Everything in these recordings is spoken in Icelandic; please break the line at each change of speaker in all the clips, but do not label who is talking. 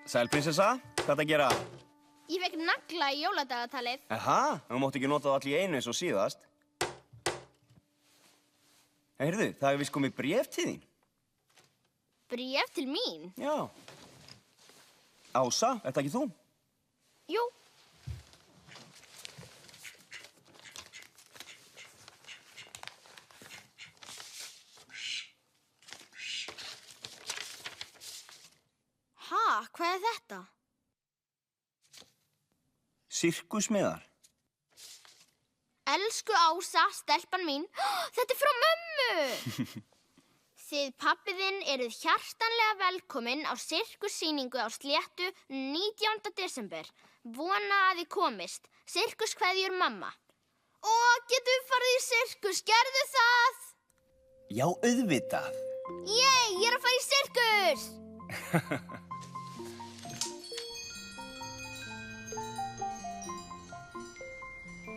Sæl, prinsessa. Hvað að gera?
Ég fekk nagla í jóladagatalið.
Aha, þú mátt ekki nota það allir í einu eins og síðast. Heyrðu, það hefur víst komið bréf til þín.
Bréf til mín?
Já. Ása, ert það ekki þú?
Jú. Ha, hvað er þetta?
Sirkusmiðar.
Elsku Ása, stelpan mín. Þetta er frá mömmu! Þið pabbi þinn eruð hjartanlega velkomin á sirkussýningu á Sléttu 19. desember. Vona að þið komist. Sirkuskveðjur mamma. Og getum við farið í sirkus, gerðu það!
Já, auðvitað.
Ég er að fara í sirkus!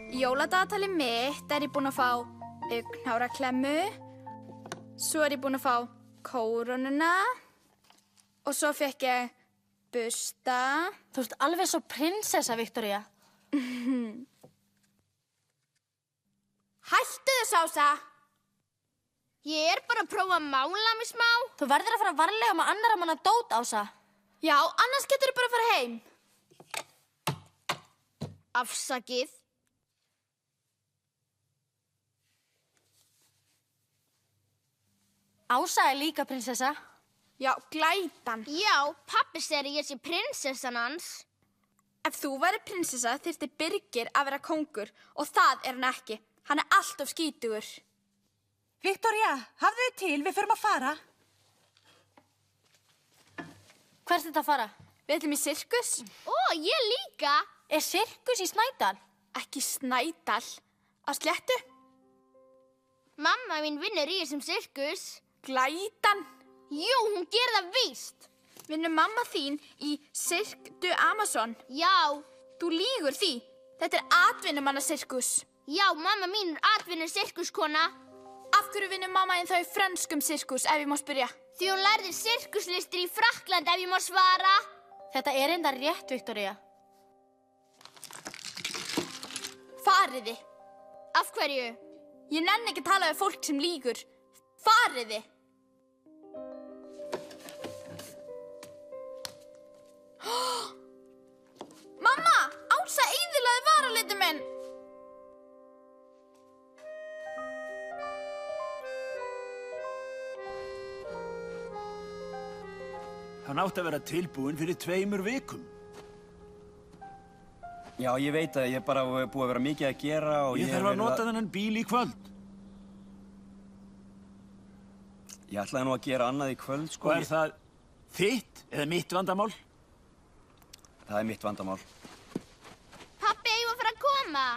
Í jóladagatali mitt er ég búin að fá augnháraklemmu, svo er ég búin að fá kórónuna og svo fekk ég busta.
Þú ert alveg svo prinsessa, Viktoría.
Hættu þess, Ása!
Ég er bara að prófa að mála mig smá.
Þú verður að fara varlega með annarra manna dót, Ása.
Já, annars getur þú bara að fara heim.
Afsakið.
Ása er líka prinsessa.
Já, glætan.
Já, pabbi segir ég sé prinsessan hans.
Ef þú væri prinsessa þyrfti Birgir að vera kóngur og það er hann ekki. Hann er alltof skítugur.
Viktoría, hafðu þið til, við förum að fara.
Hvert er þetta að fara?
Við ætlum í sirkus.
Ó, ég líka.
Er sirkus í Snædal?
Ekki Snædal. Á Sléttu.
Mamma mín vinnur í þessum sirkus.
Glætan.
Jú, hún gerir það víst.
Vinnur mamma þín í Cirque du Amazon?
Já.
Þú lýgur því. Þetta er atvinnumannasirkus.
Já, mamma mín er atvinnur sirkuskona.
Af hverju vinnur mamma þín þá í frönskum sirkus, ef ég má spyrja?
Því hún lærði sirkuslistir í Frakklandi, ef ég má svara.
Þetta er enda rétt, Viktoría.
Fariði.
Af hverju?
Ég nenni ekki að tala við fólk sem lýgur. Fariði. Mamma, Ása eyðilagði varalitin minn.
Hann átti að vera tilbúinn fyrir 2 vikum.
Já, ég veit að ég er bara búið að vera mikið að gera og
Ég þarf að nota þennan bíl í kvöld.
Ég ætlaði nú að gera annað í kvöld, sko.
Og er það þitt eða mitt vandamál?
Það er mitt vandamál.
Pabbi, eigum að fara að koma.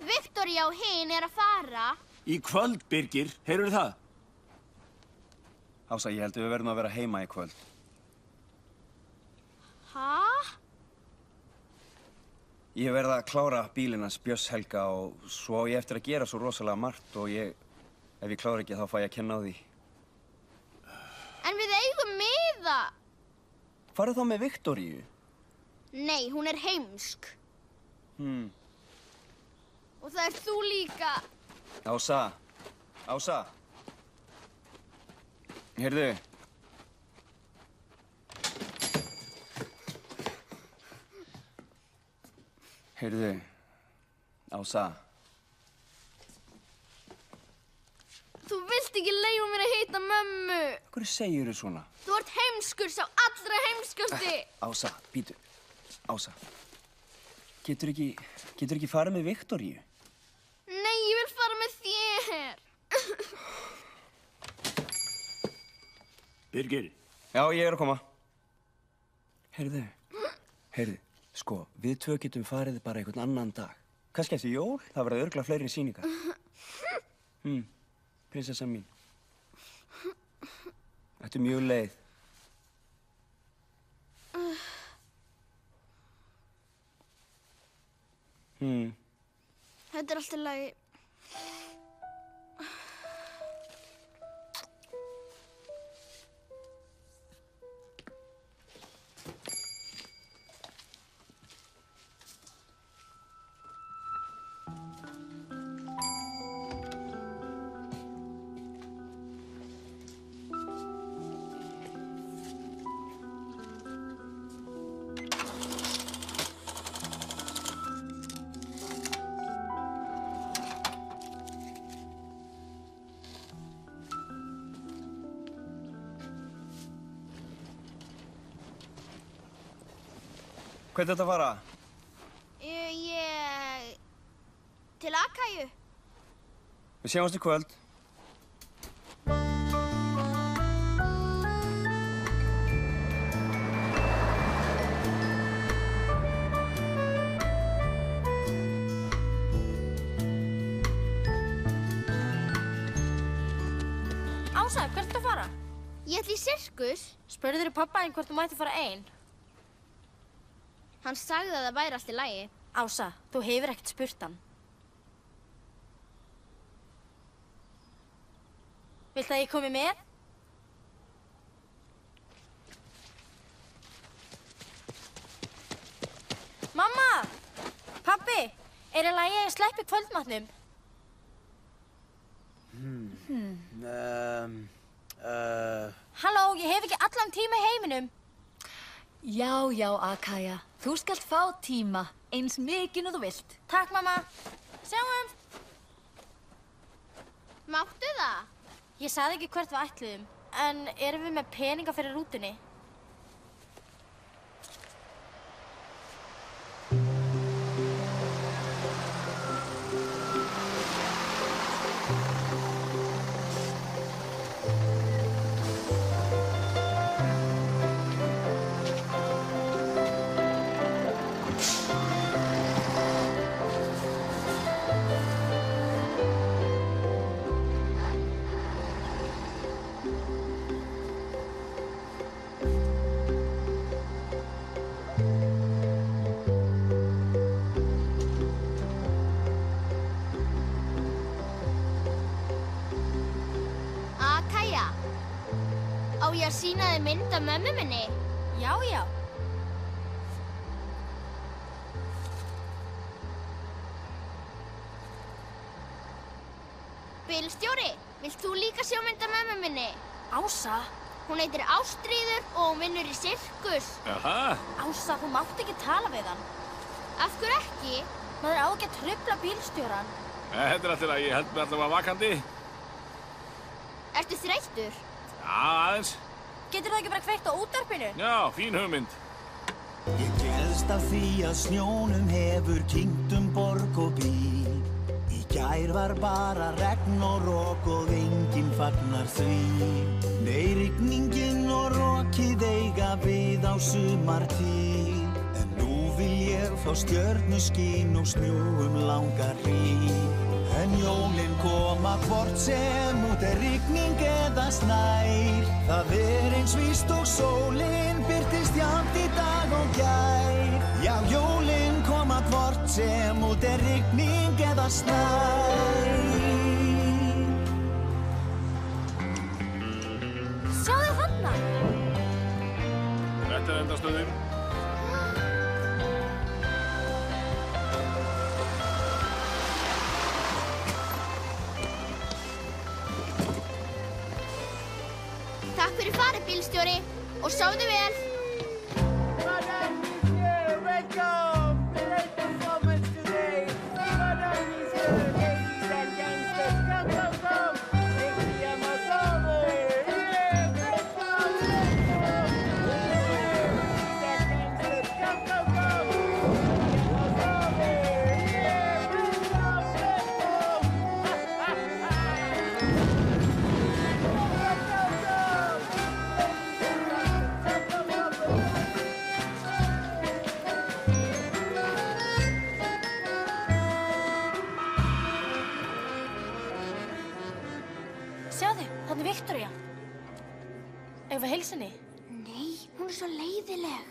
Viktoría og hin er að fara.
Í kvöld, Birgir, heyrðu það?
Ása, ég held að við verðum að vera heima í kvöld.
Hæ?
Ég verð að klára bílinn hans Björns Helga og svo á ég eftir að gera svo rosalega margt og ef ég klára ekki þá fæ ég að kenna á því.
En við eigum miða.
Farðu þá með Viktoríu?
Nei, hún er heimsk. Og það er þú líka.
Ása, Ása. Heyrðu. Heyrðu, Ása.
Þú vilt ekki leyfa mér að hitta mömmu.
Hverju segirðu svona?
Þú ert heimskur, sá allra heimskasti.
Ása, bíddu. Ása. Getur ekki farið með Viktoríu?
Nei, ég vil fara með þér.
Birgir.
Já, ég er að koma. Heyrðu, sko, við tvö getum farið bara einhvern annan dag. Kannski eftir jól, það verða örugglega fleiri sýningar. Prinsessa mín. Þetta er mjög leið.
Þetta er allt í lagi.
Hvert þetta fara?
Ég... til Akaju.
Við sjáumst í kvöld.
Ása, hvert ertu að fara?
Ég ætla í sirkus.
Spurðirðu pappa þinn hvort þú mætti fara ein?
Hann sagði að það væri allt í lagi.
Ása, þú hefur ekkert spurt hann. Viltu að ég komi með? Mamma! Pabbi! Er í lagi að ég sleppi kvöldmatnum? Halló, ég hef ekki allan tíma í heiminum.
Já, já, Akaja. Þú skalt fá tíma, eins mikinn og þú vilt.
Takk, mamma. Sjáum.
Máttu það?
Ég sagði ekki hvert við ætluðum, en erum við með peninga fyrir rútunni?
Á ég að sýna þér mynd af mömmu minni?
Já, já.
Bílstjóri, vilt þú líka sjá mynd af mömmu minni?
Ása?
Hún heitir Ástríður og hún vinnur í sirkus.
Jaha.
Ása, þú mátt ekki tala við hann.
Af hverju ekki?
Maður á ekki að trufla bílstjóran.
Þetta er alltaf að ég held mig allavega vakandi.
Ertu þreyttur?
Já, aðeins.
Getur þú ekki bara kveikt á útvarpinu?
Já, fín hugmynd.
Ég gleðst af því að snjónum hefur kyngt borg og bíl. Í gær var bara regn og rok og enginn fagnar því. Nei, rigningin og rokið eiga við á sumartíð. En nú vil ég fá stjörnuskín og snjó langa hríð. En jólin koma hvort sem út rigning eða snær. Það eins víst og sólin birtist jafnt í dag og gær. Já, jólin koma hvort sem út rigning eða snær.
Sjáðu þarna!
Þetta er endastöðin.
Takk fyrir farið, bílstjóri, og sofðu vel.
Sjáðu, þarna er Viktoría. Eigum við heilsa henni?
Nei, hún er svo leiðileg.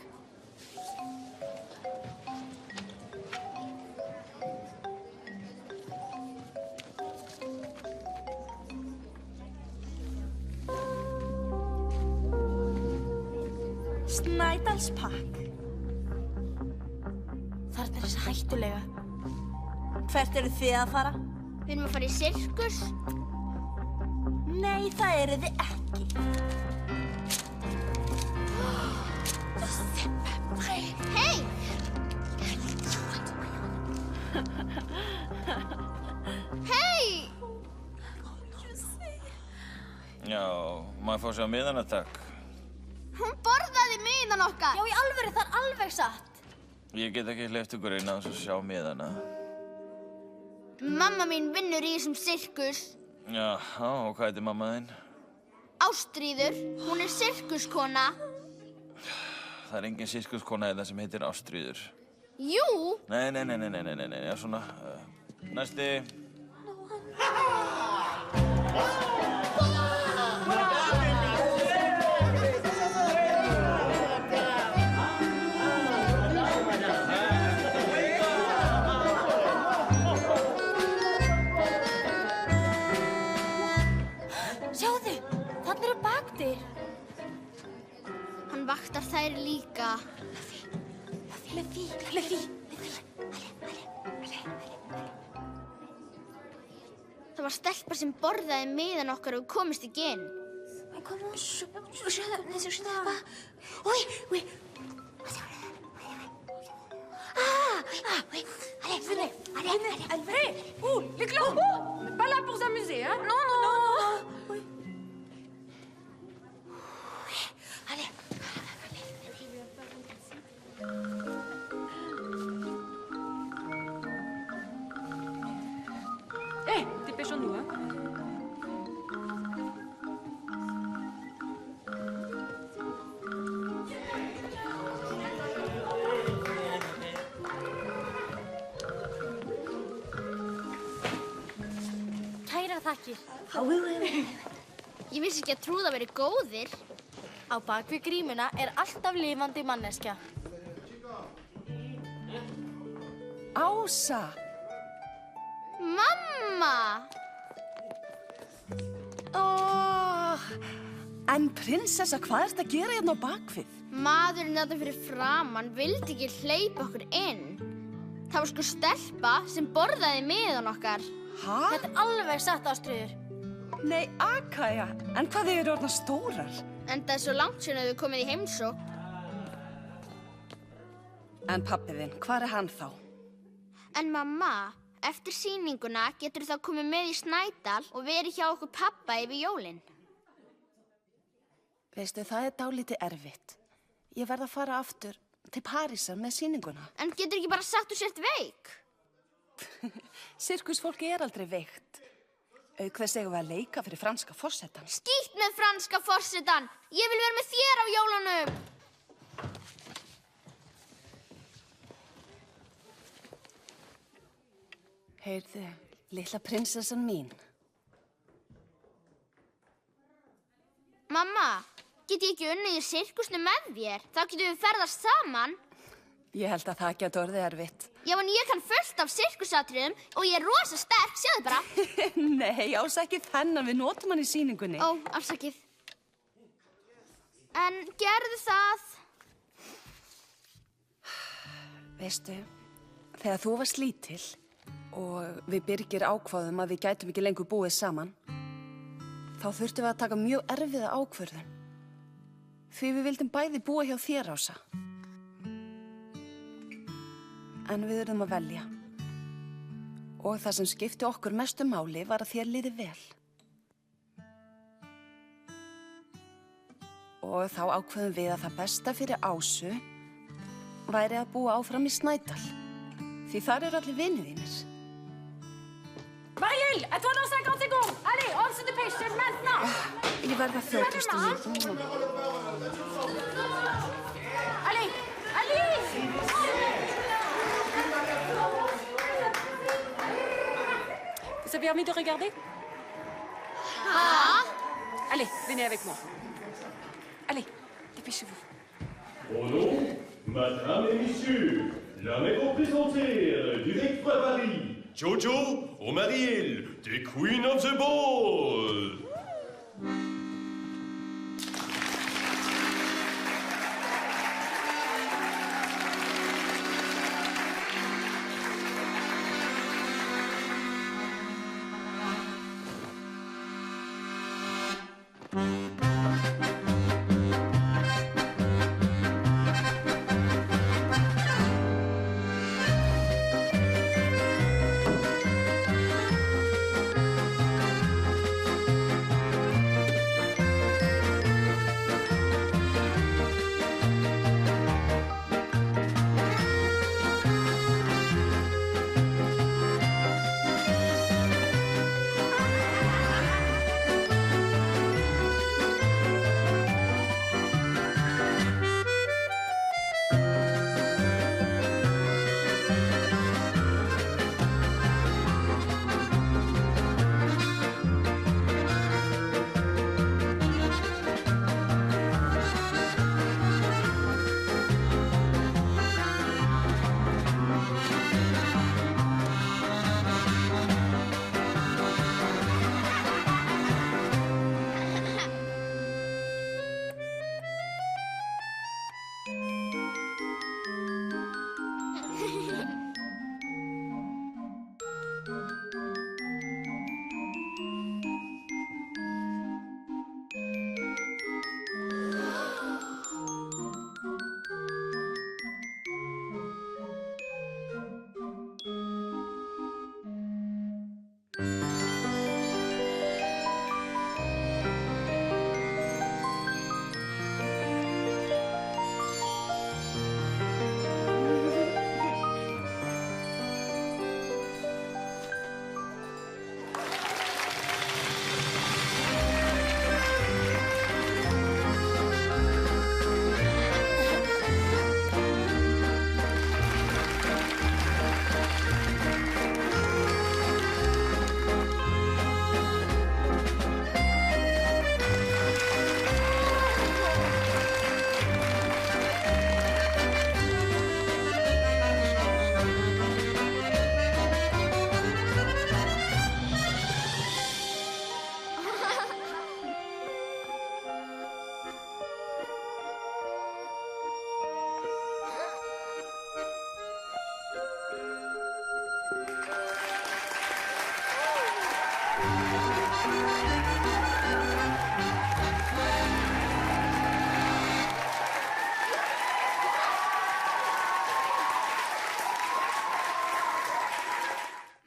Snædalspark.
Þarna er þessi hættulega.
Hvert eru þið að fara?
Við erum að fara í sirkus.
Nei, það eru þið ekki.
Hei! Hei!
Já, maður fá sér á miðana, takk.
Hún borðaði miðan okkar.
Já, í alvöru, það er alveg satt.
Ég get ekki hleypt ykkur inn að sjá miðana.
Mamma mín vinnur í þessum sirkus.
Já, og hvað heitir mamma þín?
Ástríður, hún er sirkuskona.
Það er engin sirkuskona hérna sem heitir Ástríður.
Jú!
Nei, já, svona, næsti.
Sjáðu, þarna eru bakdyr.
Hann vaktar þær líka.
Fluffy.
Það var stelpa sem borðaði miðan okkar og komist ekki inn.
Comment? Je sais pas. Oui. Oui. Allez, venez. Allez.
Oh, les clowns! On n'est pas là pour s'amuser, hein?
Non. Oui. Allez.
Hé, dépêchons-nous, hein?
Kærar þakkir.
Ég vissi ekki að trúða verið góðir.
Á bak við grímuna er alltaf lifandi manneskja.
Ása!
Mamma!
En prinsessa, hvað ertu að gera hérna á bakvið?
Maðurinn þetta fyrir framann vildi ekki hleypa okkur inn. Það var sko stelpa sem borðaði miðan okkar.
Hæ?
Þetta er alveg satt, Ástríður.
Nei, Akaja, en hvað þið eru orðnar stórar?
En það er svo langt síðan að þau komið í heimsókn.
En pabbi þinn, hvar er hann þá?
En mamma, eftir sýninguna getur þá komið með í Snædal og verið hjá okkur pappa yfir jólin.
Veistu, það er dálítið erfitt. Ég verð að fara aftur til Parísar með sýninguna.
En getur ekki bara sagt þú sért veik?
Sirkusfólki er aldrei veikt. Auk þess eigum við að leika fyrir franska forsetann.
Skítt með franska forsetann! Ég vil vera með þér á jólunum!
Heyrðu, litla prinsessan mín.
Mamma, get ég ekki unnið í sirkusnu með þér? Þá getum við ferðast saman.
Ég held að það geti orðið erfitt.
Já, en ég kann fullt af sirkusatriðum og ég er rosa sterk, sjáðu bara.
Nei, Ása, ekki þennan, við notum hann í sýningunni.
Ó, afsakið. En gerðu það.
Veistu, þegar þú varst lítil og við Birgir ákváðum að við gætum ekki lengur búið saman, þá þurftum við að taka mjög erfiða ákvörðun. Því við vildum bæði búa hjá þér, Ása. En við urðum að velja. Og það sem skipti okkur mestu máli var að þér liði vel. Og þá ákveðum við að það besta fyrir Ásu væri að búa áfram í Snædal. Því þar eru allir vinir þínir.
Marielle, à toi dans 50 secondes! Allez, on se dépêche, c'est maintenant!
Ég verð að þjóðlustu mín.
Allez! Vous avez envie de regarder?
Ah!
Allez, venez avec moi. Allez, dépêchez-vous.
Au nom, madame et messieurs, la représentant du Rick Paris, Jojo ou Marielle, the Queen of the Ball.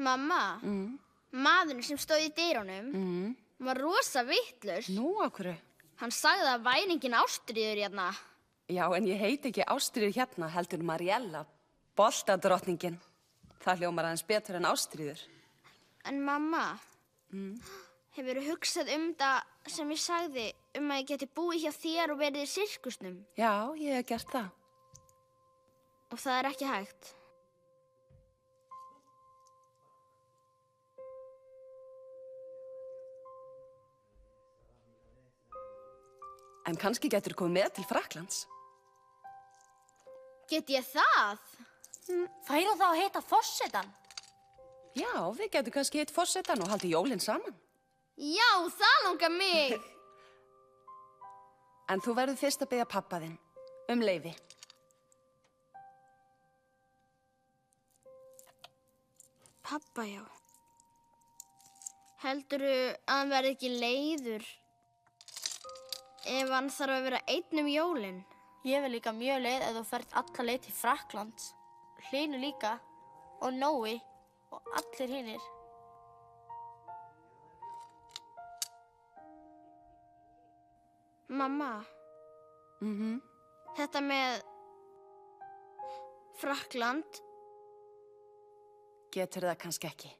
Mamma, maðurinn sem stóð í dyrunum var rosa vitlaus.
Nú, á hverju?
Hann sagði að væri engin Ástríður hérna.
Já, en ég heiti ekki Ástríður hérna, heldur Mariella, boltadrottningin. Það hljómar aðeins betur en Ástríður.
En mamma, hefurðu hugsað það sem ég sagði að ég geti búið hjá þér og verið í sirkusnum?
Já, ég hef gert það.
Og það er ekki hægt.
En kannski getur komið með til Frakklands.
Get ég það?
Færi þá að heita forsetan?
Já, við getum kannski hitt forsetan og haldið jólin saman.
Já, það langar mig.
En þú verður fyrst að biðja pabba þinn leyfi.
Pabba, já. Heldurðu að hann verði ekki leiður ef hann þarf að vera einn jólin?
Ég vil líka mjög leið ef þú ferð alla leið til Frakklands. Hlynur líka og Nói og allir hinnir.
Mamma, þetta með Frakkland.
Getur það kannski ekki.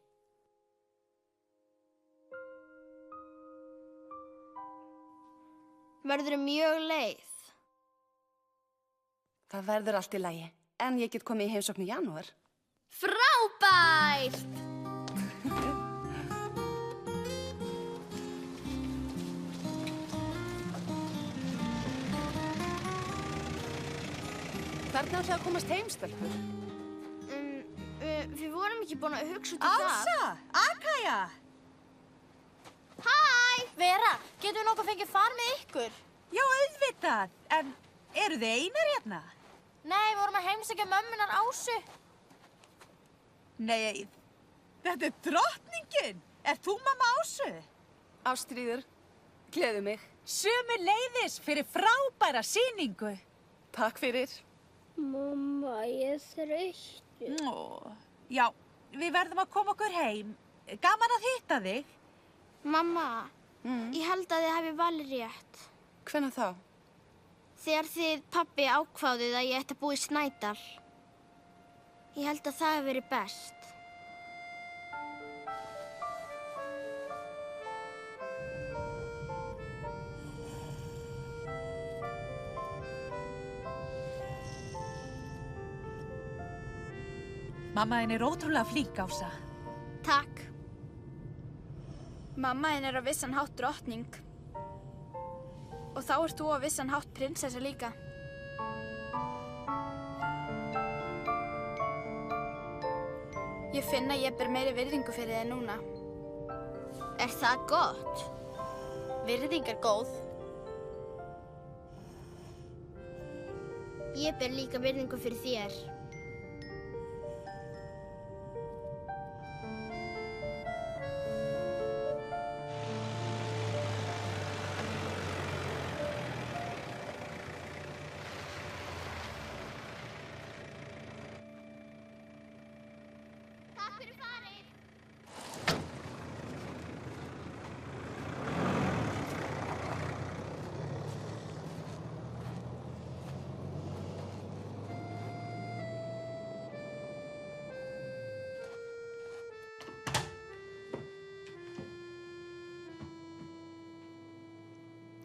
Verður mjög leið.
Það verður allt í lagi, en ég get komið í heimsókn í janúar.
Frábært!
Hvernig ætlaði að komast heim, stelpur?
Við vorum ekki búin að hugsa út í það.
Ása! Akaja!
Hæ!
Vera, getum við nokkuð fengið far með ykkur?
Já, auðvitað. En eru þið einar hérna?
Nei, við vorum að heimsækja mömmunar Ásu.
Nei, þetta er drottningin. Er þú mamma Ásu?
Ástríður, gleðu mig.
Sömuleiðis fyrir frábæra sýningu.
Takk fyrir.
Mamma, ég er þreytt.
Já, við verðum að koma okkur heim. Gaman að hitta þig.
Mamma, ég held að þið hafi valið rétt.
Hvenær þá?
Þegar þið pabbi ákváðuð að ég ætti að búa í Snædal. Ég held að það hafi verið best.
Mamma þín er ótrúlega flink, Ása.
Takk.
Mamma þín er á vissan hátt drottning. Og þá ert þú á vissan hátt prinsessa líka. Ég finn að ég ber meiri virðingu fyrir þig núna.
Er það gott?
Virðing er góð.
Ég ber líka virðingu fyrir þér.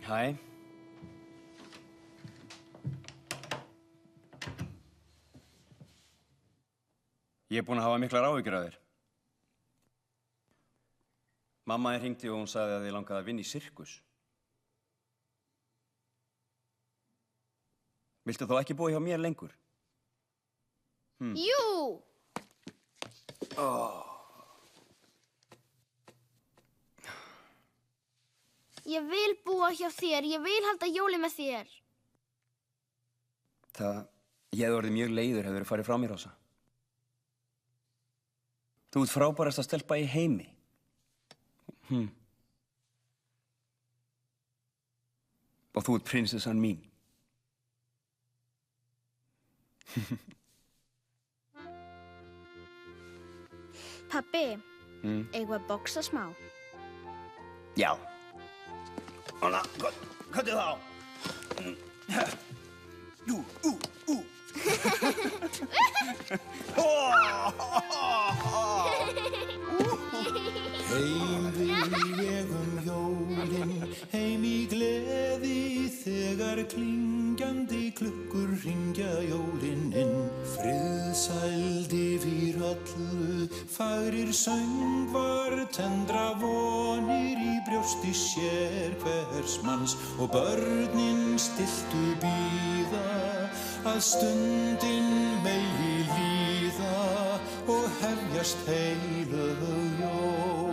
Hæ. Ég er búinn að hafa miklar áhyggjur af þér. Mamma þín hringdi og hún sagði að þið langaði að vinna í sirkus. Viltu þá ekki búa hjá mér lengur?
Jú! Ég vil búa hjá þér. Ég vil halda jólin með þér.
Ég hefði orðið mjög leiður hefur farið frá mér, Ása. Þú ert frábærasta stelpa í heimi. Og þú ert prinsessan mín.
Pabbi, eigum við að boxa smá?
Já. Anna, hvað er þá?
Heim vil ég jólin, heim í gleði þegar klingjandi klukkur hringja jólin inn. Friðsæld yfir öllu, fagrir söngvar, tendra vonir í brjósti sér hvers manns og börnin stilltu bíða að stundin megi líða og hefjast heilög jól.